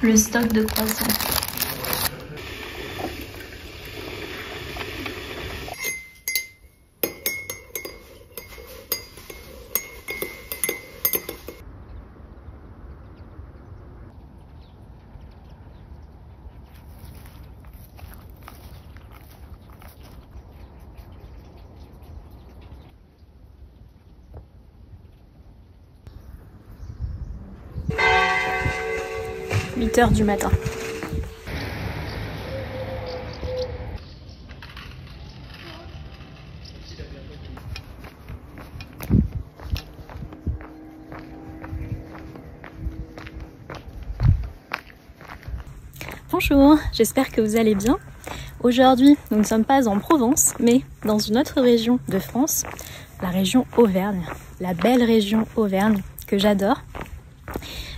Le stock de croissants. « 8 h du matin. » Bonjour, j'espère que vous allez bien. Aujourd'hui, nous ne sommes pas en Provence, mais dans une autre région de France, la région Auvergne, la belle région Auvergne que j'adore.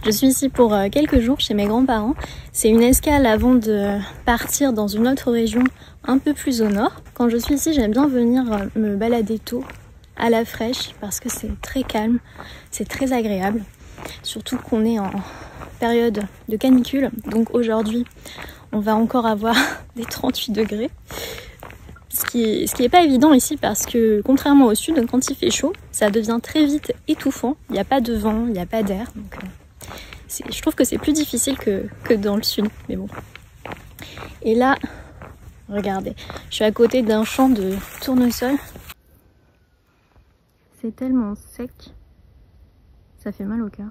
Je suis ici pour quelques jours chez mes grands-parents. C'est une escale avant de partir dans une autre région un peu plus au nord. Quand je suis ici, j'aime bien venir me balader tôt, à la fraîche, parce que c'est très calme, c'est très agréable. Surtout qu'on est en période de canicule, donc aujourd'hui, on va encore avoir des 38 degrés. Ce qui est pas évident ici parce que contrairement au sud, quand il fait chaud, ça devient très vite étouffant. Il n'y a pas de vent, il n'y a pas d'air. Donc je trouve que c'est plus difficile que dans le sud, mais bon. Et là, regardez, je suis à côté d'un champ de tournesol. C'est tellement sec, ça fait mal au cœur.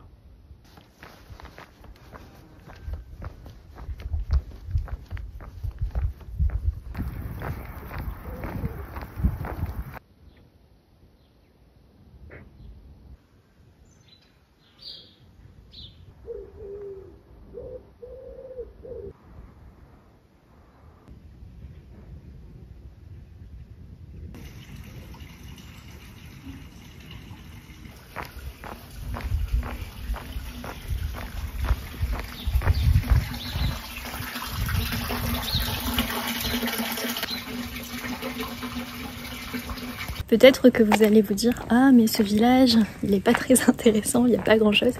Peut-être que vous allez vous dire « Ah, mais ce village, il n'est pas très intéressant, il n'y a pas grand-chose. »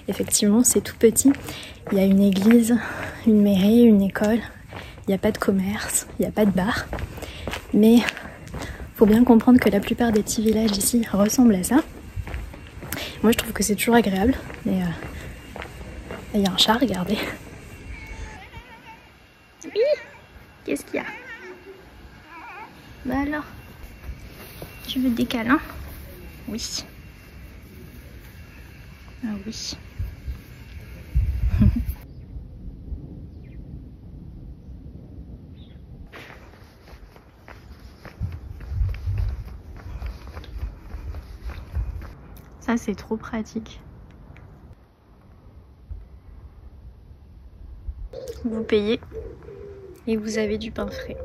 Effectivement, c'est tout petit. Il y a une église, une mairie, une école. Il n'y a pas de commerce, il n'y a pas de bar. Mais il faut bien comprendre que la plupart des petits villages ici ressemblent à ça. Moi, je trouve que c'est toujours agréable. Mais il y a un chat, regardez. Oui, qu'est-ce qu'il y a? Bah alors, tu veux des câlins? Oui. Ah oui. Ça, c'est trop pratique. Vous payez et vous avez du pain frais.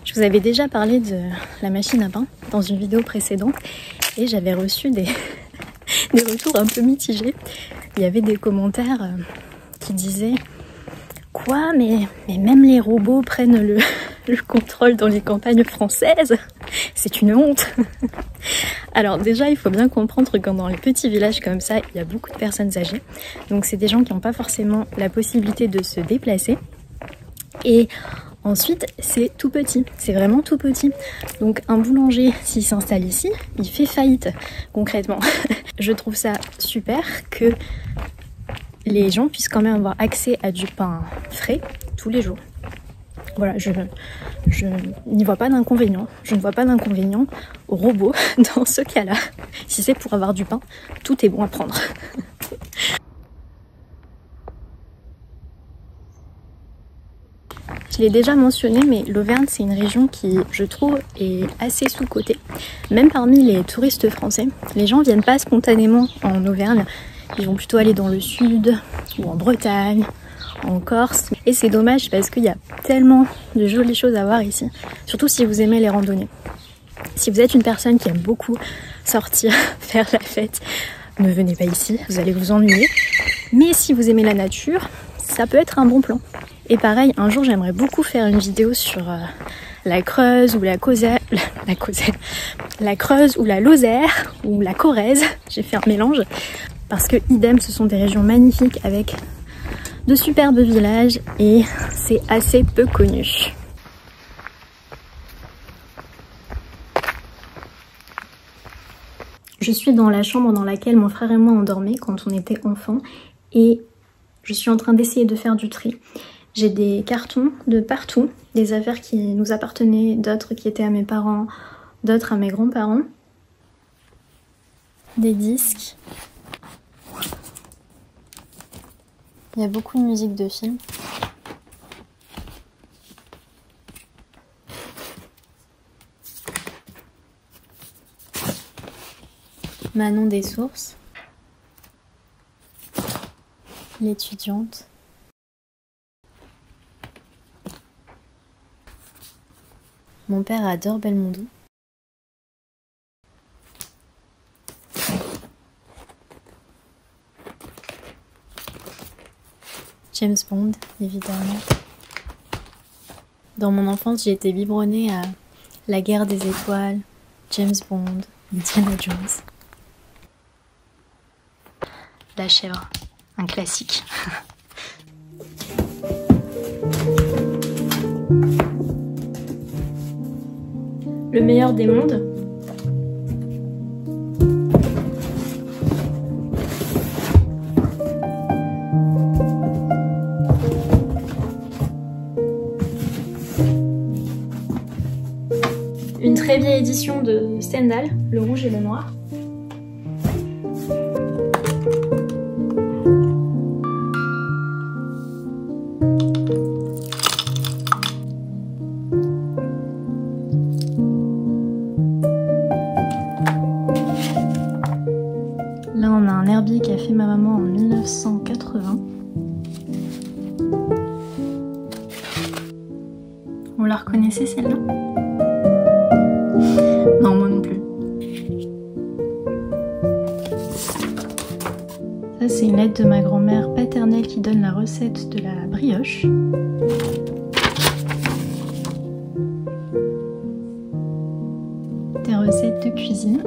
Je vous avais déjà parlé de la machine à pain dans une vidéo précédente et j'avais reçu des retours un peu mitigés. Il y avait des commentaires qui disaient « Quoi, mais même les robots prennent le contrôle dans les campagnes françaises? C'est une honte !» Alors déjà, il faut bien comprendre que dans les petits villages comme ça, il y a beaucoup de personnes âgées. Donc c'est des gens qui n'ont pas forcément la possibilité de se déplacer. Et ensuite, c'est tout petit, c'est vraiment tout petit. Donc un boulanger, s'il s'installe ici, il fait faillite, concrètement. Je trouve ça super que les gens puissent quand même avoir accès à du pain frais tous les jours. Voilà, je n'y vois pas d'inconvénient. Je ne vois pas d'inconvénient au robot dans ce cas-là. Si c'est pour avoir du pain, tout est bon à prendre. Je l'ai déjà mentionné, mais l'Auvergne, c'est une région qui, je trouve, est assez sous-cotée. Même parmi les touristes français, les gens viennent pas spontanément en Auvergne. Ils vont plutôt aller dans le sud ou en Bretagne, en Corse. Et c'est dommage parce qu'il y a tellement de jolies choses à voir ici. Surtout si vous aimez les randonnées. Si vous êtes une personne qui aime beaucoup sortir, faire la fête, ne venez pas ici, vous allez vous ennuyer. Mais si vous aimez la nature, ça peut être un bon plan. Et pareil, un jour j'aimerais beaucoup faire une vidéo sur la Creuse ou la Creuse ou la Lozère ou la Corrèze, j'ai fait un mélange, parce que idem, ce sont des régions magnifiques avec de superbes villages et c'est assez peu connu. Je suis dans la chambre dans laquelle mon frère et moi on dormait quand on était enfants et je suis en train d'essayer de faire du tri. J'ai des cartons de partout, des affaires qui nous appartenaient, d'autres qui étaient à mes parents, d'autres à mes grands-parents. Des disques. Il y a beaucoup de musique de films. Manon des Sources. L'étudiante. Mon père adore Belmondo. James Bond, évidemment. Dans mon enfance, j'ai été biberonnée à La Guerre des Étoiles, James Bond, Indiana Jones. La chèvre, un classique. Le meilleur des mondes. Une très vieille édition de Stendhal, Le Rouge et le Noir. Là, on a un herbier qu'a fait ma maman en 1980. Vous la reconnaissez celle-là? Non, moi non plus. Ça, c'est une lettre de ma grand-mère paternelle qui donne la recette de la brioche. Des recettes de cuisine.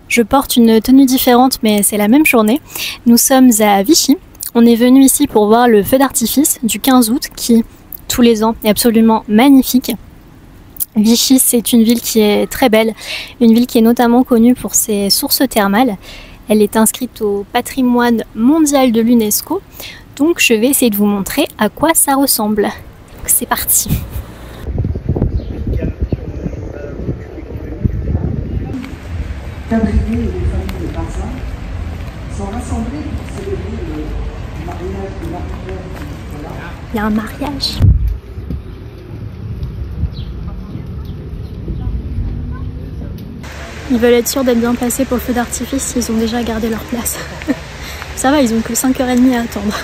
Je porte une tenue différente mais c'est la même journée. Nous sommes à Vichy. On est venu ici pour voir le feu d'artifice du 15 août qui, tous les ans, est absolument magnifique. Vichy, c'est une ville qui est très belle, une ville qui est notamment connue pour ses sources thermales. Elle est inscrite au patrimoine mondial de l'UNESCO. Donc je vais essayer de vous montrer à quoi ça ressemble. C'est parti! Fabriqués et les familles de Barzin sont rassemblés pour célébrer le mariage de l'arrière de Nicolas. Il y a un mariage. Ils veulent être sûrs d'être bien placés pour le feu d'artifice, ils ont déjà gardé leur place. Ça va, ils ont que 5h30 à attendre.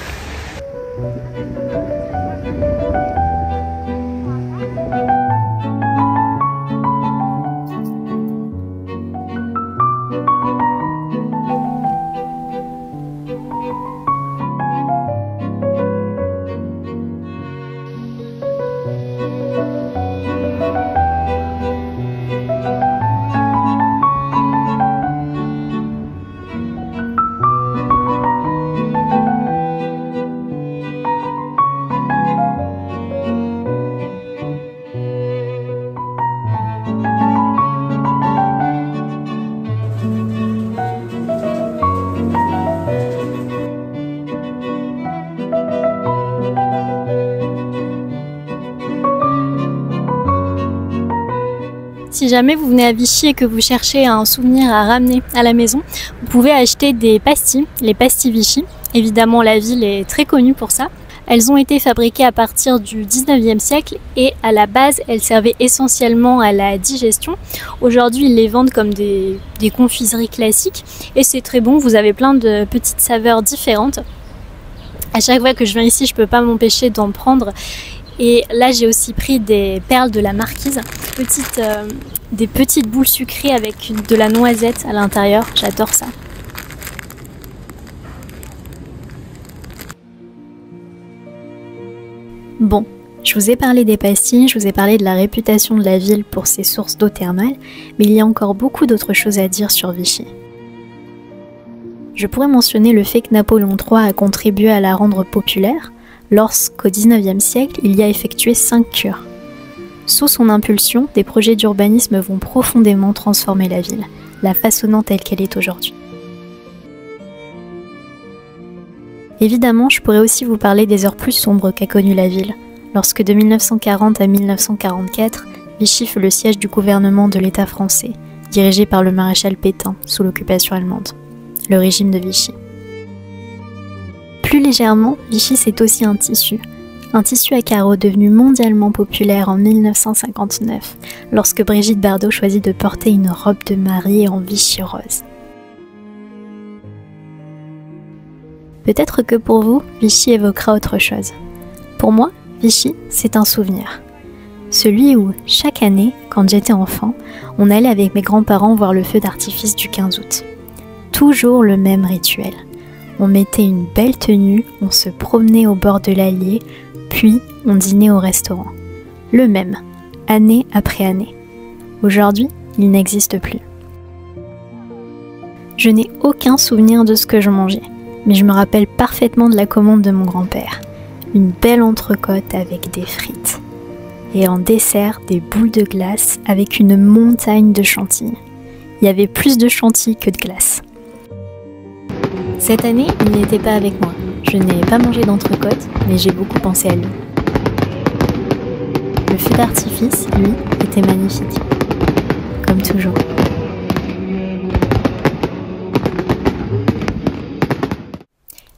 Si jamais vous venez à Vichy et que vous cherchez un souvenir à ramener à la maison, vous pouvez acheter des pastilles, les pastilles Vichy. Évidemment, la ville est très connue pour ça. Elles ont été fabriquées à partir du 19e siècle et à la base, elles servaient essentiellement à la digestion. Aujourd'hui, ils les vendent comme des confiseries classiques et c'est très bon. Vous avez plein de petites saveurs différentes. À chaque fois que je viens ici, je ne peux pas m'empêcher d'en prendre. Et là, j'ai aussi pris des perles de la marquise, des petites boules sucrées avec de la noisette à l'intérieur. J'adore ça. Bon, je vous ai parlé des pastilles, je vous ai parlé de la réputation de la ville pour ses sources d'eau thermale, mais il y a encore beaucoup d'autres choses à dire sur Vichy. Je pourrais mentionner le fait que Napoléon III a contribué à la rendre populaire, lorsqu'au XIXe siècle, il y a effectué 5 cures. Sous son impulsion, des projets d'urbanisme vont profondément transformer la ville, la façonnant telle qu'elle est aujourd'hui. Évidemment, je pourrais aussi vous parler des heures plus sombres qu'a connues la ville, lorsque de 1940 à 1944, Vichy fut le siège du gouvernement de l'État français, dirigé par le maréchal Pétain, sous l'occupation allemande, le régime de Vichy. Plus légèrement, Vichy c'est aussi un tissu à carreaux devenu mondialement populaire en 1959, lorsque Brigitte Bardot choisit de porter une robe de mariée en Vichy rose. Peut-être que pour vous, Vichy évoquera autre chose. Pour moi, Vichy, c'est un souvenir. Celui où, chaque année, quand j'étais enfant, on allait avec mes grands-parents voir le feu d'artifice du 15 août. Toujours le même rituel. On mettait une belle tenue, on se promenait au bord de l'Allier, puis on dînait au restaurant. Le même, année après année. Aujourd'hui, il n'existe plus. Je n'ai aucun souvenir de ce que je mangeais. Mais je me rappelle parfaitement de la commande de mon grand-père. Une belle entrecôte avec des frites. Et en dessert, des boules de glace avec une montagne de chantilly. Il y avait plus de chantilly que de glace. Cette année, il n'était pas avec moi. Je n'ai pas mangé d'entrecôte, mais j'ai beaucoup pensé à lui. Le feu d'artifice, lui, était magnifique. Comme toujours.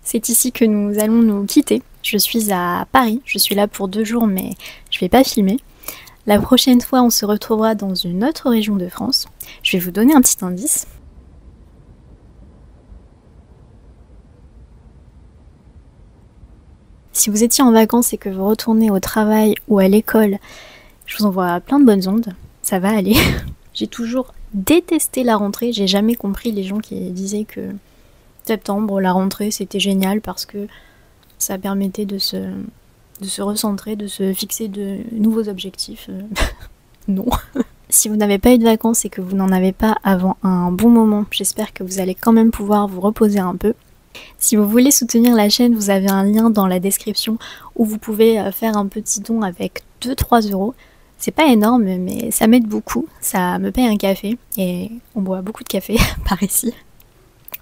C'est ici que nous allons nous quitter. Je suis à Paris, je suis là pour 2 jours mais je ne vais pas filmer. La prochaine fois on se retrouvera dans une autre région de France. Je vais vous donner un petit indice. Si vous étiez en vacances et que vous retournez au travail ou à l'école, je vous envoie plein de bonnes ondes, ça va aller. J'ai toujours détesté la rentrée, j'ai jamais compris les gens qui disaient que septembre, la rentrée, c'était génial parce que ça permettait de se recentrer, de se fixer de nouveaux objectifs. Non. Si vous n'avez pas eu de vacances et que vous n'en avez pas avant un bon moment, j'espère que vous allez quand même pouvoir vous reposer un peu. Si vous voulez soutenir la chaîne, vous avez un lien dans la description où vous pouvez faire un petit don avec 2-3 €. C'est pas énorme, mais ça m'aide beaucoup. Ça me paye un café et on boit beaucoup de café par ici.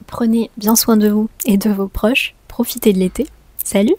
Prenez bien soin de vous et de vos proches. Profitez de l'été. Salut!